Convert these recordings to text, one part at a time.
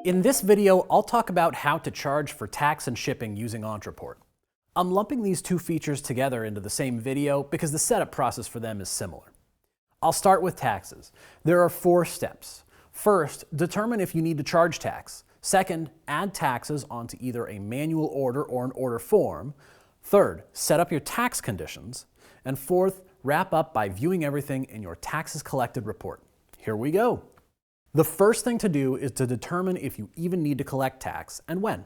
In this video, I'll talk about how to charge for tax and shipping using Ontraport. I'm lumping these two features together into the same video because the setup process for them is similar. I'll start with taxes. There are 4 steps. First, determine if you need to charge tax. Second, add taxes onto either a manual order or an order form. Third, set up your tax conditions. And fourth, wrap up by viewing everything in your taxes collected report. Here we go. The first thing to do is to determine if you even need to collect tax and when.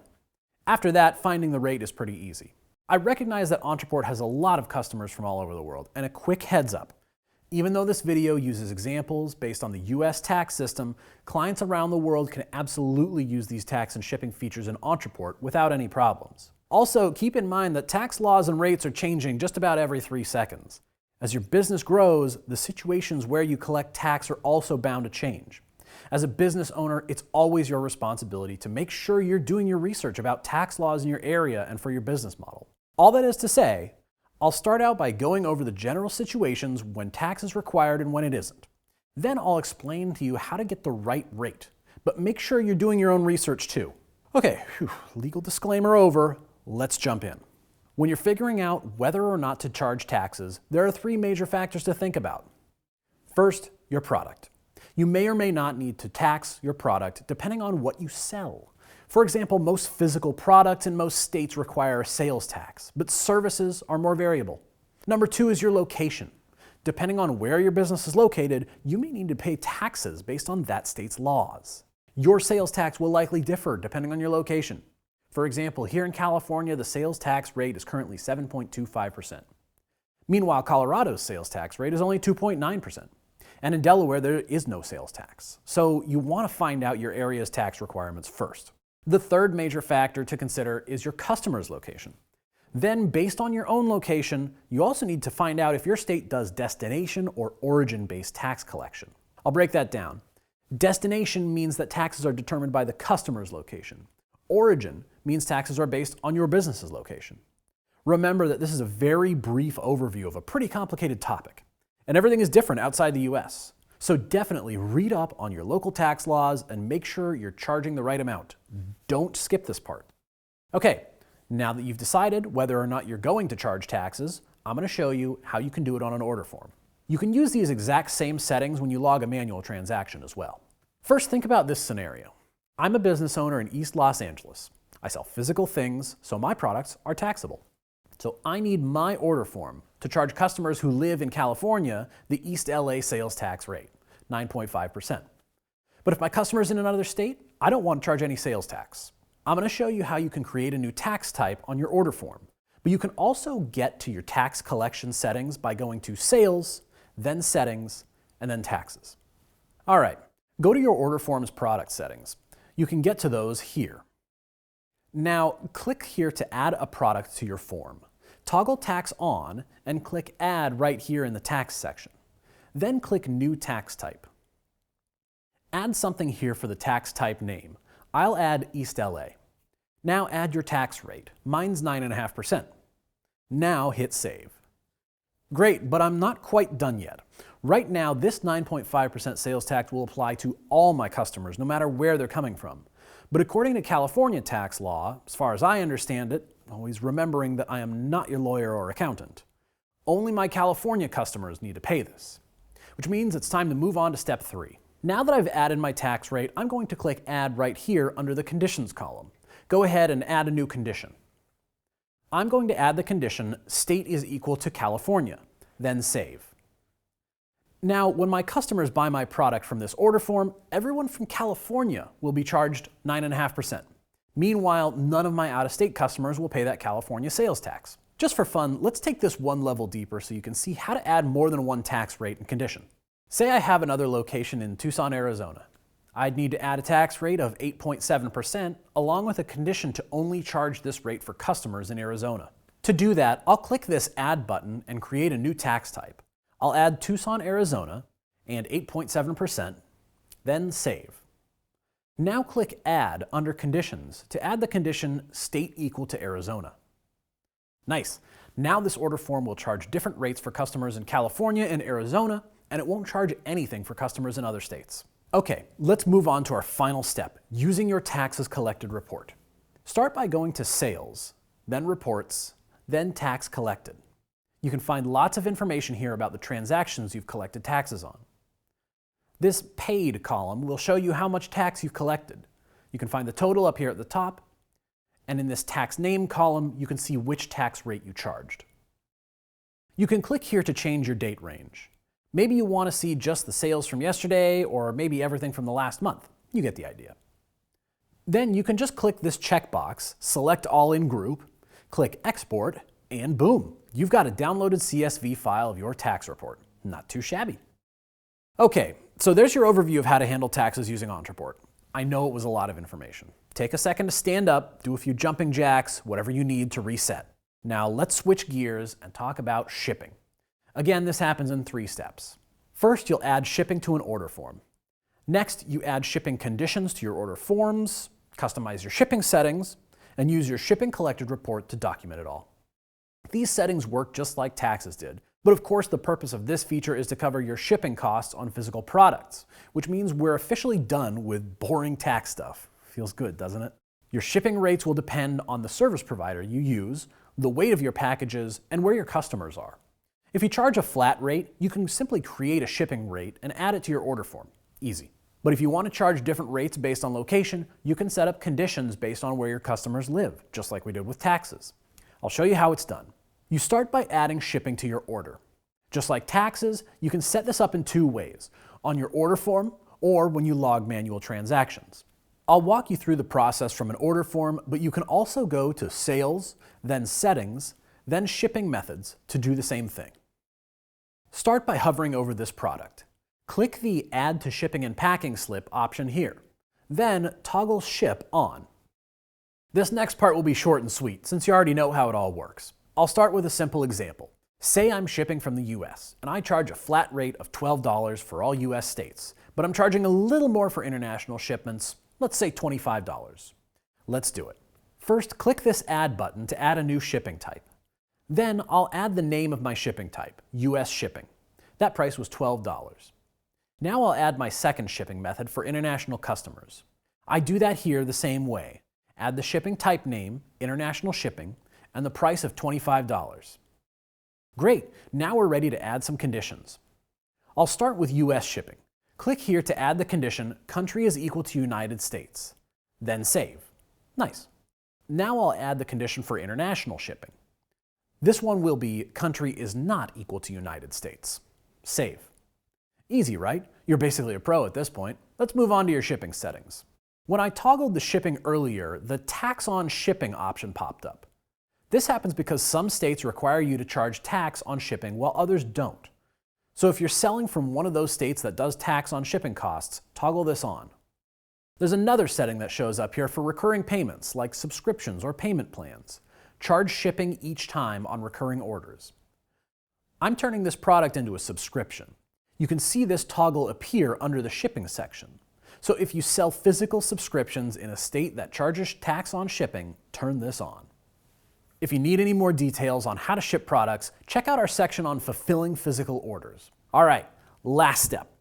After that, finding the rate is pretty easy. I recognize that Ontraport has a lot of customers from all over the world, and a quick heads up. Even though this video uses examples based on the US tax system, clients around the world can absolutely use these tax and shipping features in Ontraport without any problems. Also, keep in mind that tax laws and rates are changing just about every 3 seconds. As your business grows, the situations where you collect tax are also bound to change. As a business owner, it's always your responsibility to make sure you're doing your research about tax laws in your area and for your business model. All that is to say, I'll start out by going over the general situations when tax is required and when it isn't. Then I'll explain to you how to get the right rate, but make sure you're doing your own research too. Okay, legal disclaimer over, let's jump in. When you're figuring out whether or not to charge taxes, there are 3 major factors to think about. First, your product. You may or may not need to tax your product depending on what you sell. For example, most physical products in most states require a sales tax, but services are more variable. Number 2 is your location. Depending on where your business is located, you may need to pay taxes based on that state's laws. Your sales tax will likely differ depending on your location. For example, here in California, the sales tax rate is currently 7.25%. Meanwhile, Colorado's sales tax rate is only 2.9%. And in Delaware, there is no sales tax. So you want to find out your area's tax requirements first. The third major factor to consider is your customer's location. Then, based on your own location, you also need to find out if your state does destination or origin-based tax collection. I'll break that down. Destination means that taxes are determined by the customer's location. Origin means taxes are based on your business's location. Remember that this is a very brief overview of a pretty complicated topic. And everything is different outside the US. So definitely read up on your local tax laws and make sure you're charging the right amount. Don't skip this part. Okay, now that you've decided whether or not you're going to charge taxes, I'm going to show you how you can do it on an order form. You can use these exact same settings when you log a manual transaction as well. First, think about this scenario. I'm a business owner in East Los Angeles. I sell physical things, so my products are taxable. So I need my order form to charge customers who live in California the East LA sales tax rate, 9.5%. But if my customer's in another state, I don't want to charge any sales tax. I'm going to show you how you can create a new tax type on your order form. But you can also get to your tax collection settings by going to Sales, then Settings, and then Taxes. All right, go to your order form's product settings. You can get to those here. Now, click here to add a product to your form. Toggle Tax On and click Add right here in the Tax section. Then click New Tax Type. Add something here for the tax type name. I'll add East LA. Now add your tax rate. Mine's 9.5%. Now hit Save. Great, but I'm not quite done yet. Right now, this 9.5% sales tax will apply to all my customers, no matter where they're coming from. But according to California tax law, as far as I understand it, always remembering that I am not your lawyer or accountant, only my California customers need to pay this, which means it's time to move on to step 3. Now that I've added my tax rate, I'm going to click Add right here under the Conditions column. Go ahead and add a new condition. I'm going to add the condition, State is equal to California, then Save. Now, when my customers buy my product from this order form, everyone from California will be charged 9.5%. Meanwhile, none of my out-of-state customers will pay that California sales tax. Just for fun, let's take this one level deeper so you can see how to add more than one tax rate and condition. Say I have another location in Tucson, Arizona. I'd need to add a tax rate of 8.7% along with a condition to only charge this rate for customers in Arizona. To do that, I'll click this Add button and create a new tax type. I'll add Tucson, Arizona, and 8.7%, then Save. Now click Add under Conditions to add the condition State equal to Arizona. Nice. Now this order form will charge different rates for customers in California and Arizona, and it won't charge anything for customers in other states. Okay, let's move on to our final step, using your taxes collected report. Start by going to Sales, then Reports, then Tax Collected. You can find lots of information here about the transactions you've collected taxes on. This Paid column will show you how much tax you've collected. You can find the total up here at the top, and in this Tax Name column, you can see which tax rate you charged. You can click here to change your date range. Maybe you want to see just the sales from yesterday, or maybe everything from the last month. You get the idea. Then you can just click this checkbox, select All in Group, click Export, and boom, you've got a downloaded CSV file of your tax report. Not too shabby. Okay, so there's your overview of how to handle taxes using Ontraport. I know it was a lot of information. Take a second to stand up, do a few jumping jacks, whatever you need to reset. Now let's switch gears and talk about shipping. Again, this happens in 3 steps. First, you'll add shipping to an order form. Next, you add shipping conditions to your order forms, customize your shipping settings, and use your shipping collected report to document it all. These settings work just like taxes did, but of course the purpose of this feature is to cover your shipping costs on physical products, which means we're officially done with boring tax stuff. Feels good, doesn't it? Your shipping rates will depend on the service provider you use, the weight of your packages, and where your customers are. If you charge a flat rate, you can simply create a shipping rate and add it to your order form. Easy. But if you want to charge different rates based on location, you can set up conditions based on where your customers live, just like we did with taxes. I'll show you how it's done. You start by adding shipping to your order. Just like taxes, you can set this up in 2 ways, on your order form or when you log manual transactions. I'll walk you through the process from an order form, but you can also go to Sales, then Settings, then Shipping Methods to do the same thing. Start by hovering over this product. Click the Add to Shipping and Packing Slip option here. Then toggle Ship on. This next part will be short and sweet, since you already know how it all works. I'll start with a simple example. Say I'm shipping from the US, and I charge a flat rate of $12 for all US states, but I'm charging a little more for international shipments, let's say $25. Let's do it. First, click this Add button to add a new shipping type. Then I'll add the name of my shipping type, US shipping. That price was $12. Now I'll add my second shipping method for international customers. I do that here the same way. Add the shipping type name, international shipping, and the price of $25. Great, now we're ready to add some conditions. I'll start with US shipping. Click here to add the condition, country is equal to United States. Then save. Nice. Now I'll add the condition for international shipping. This one will be, country is not equal to United States. Save. Easy, right? You're basically a pro at this point. Let's move on to your shipping settings. When I toggled the shipping earlier, the tax on shipping option popped up. This happens because some states require you to charge tax on shipping while others don't. So if you're selling from one of those states that does tax on shipping costs, toggle this on. There's another setting that shows up here for recurring payments, like subscriptions or payment plans. Charge shipping each time on recurring orders. I'm turning this product into a subscription. You can see this toggle appear under the shipping section. So if you sell physical subscriptions in a state that charges tax on shipping, turn this on. If you need any more details on how to ship products, check out our section on fulfilling physical orders. All right, last step.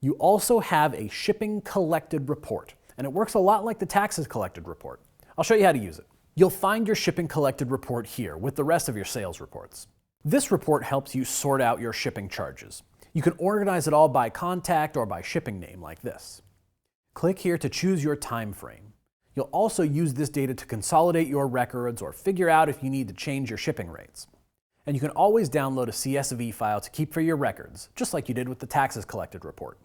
You also have a shipping collected report, and it works a lot like the taxes collected report. I'll show you how to use it. You'll find your shipping collected report here with the rest of your sales reports. This report helps you sort out your shipping charges. You can organize it all by contact or by shipping name like this. Click here to choose your time frame. You'll also use this data to consolidate your records or figure out if you need to change your shipping rates. And you can always download a CSV file to keep for your records, just like you did with the taxes collected report.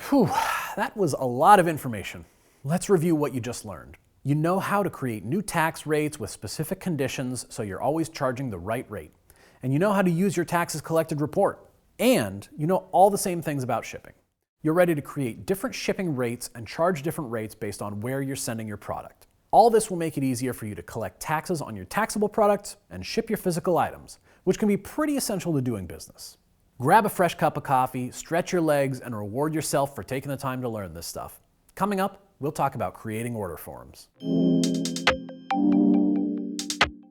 Whew, that was a lot of information. Let's review what you just learned. You know how to create new tax rates with specific conditions so you're always charging the right rate. And you know how to use your taxes collected report. And you know all the same things about shipping. You're ready to create different shipping rates and charge different rates based on where you're sending your product. All this will make it easier for you to collect taxes on your taxable products and ship your physical items, which can be pretty essential to doing business. Grab a fresh cup of coffee, stretch your legs, and reward yourself for taking the time to learn this stuff. Coming up, we'll talk about creating order forms.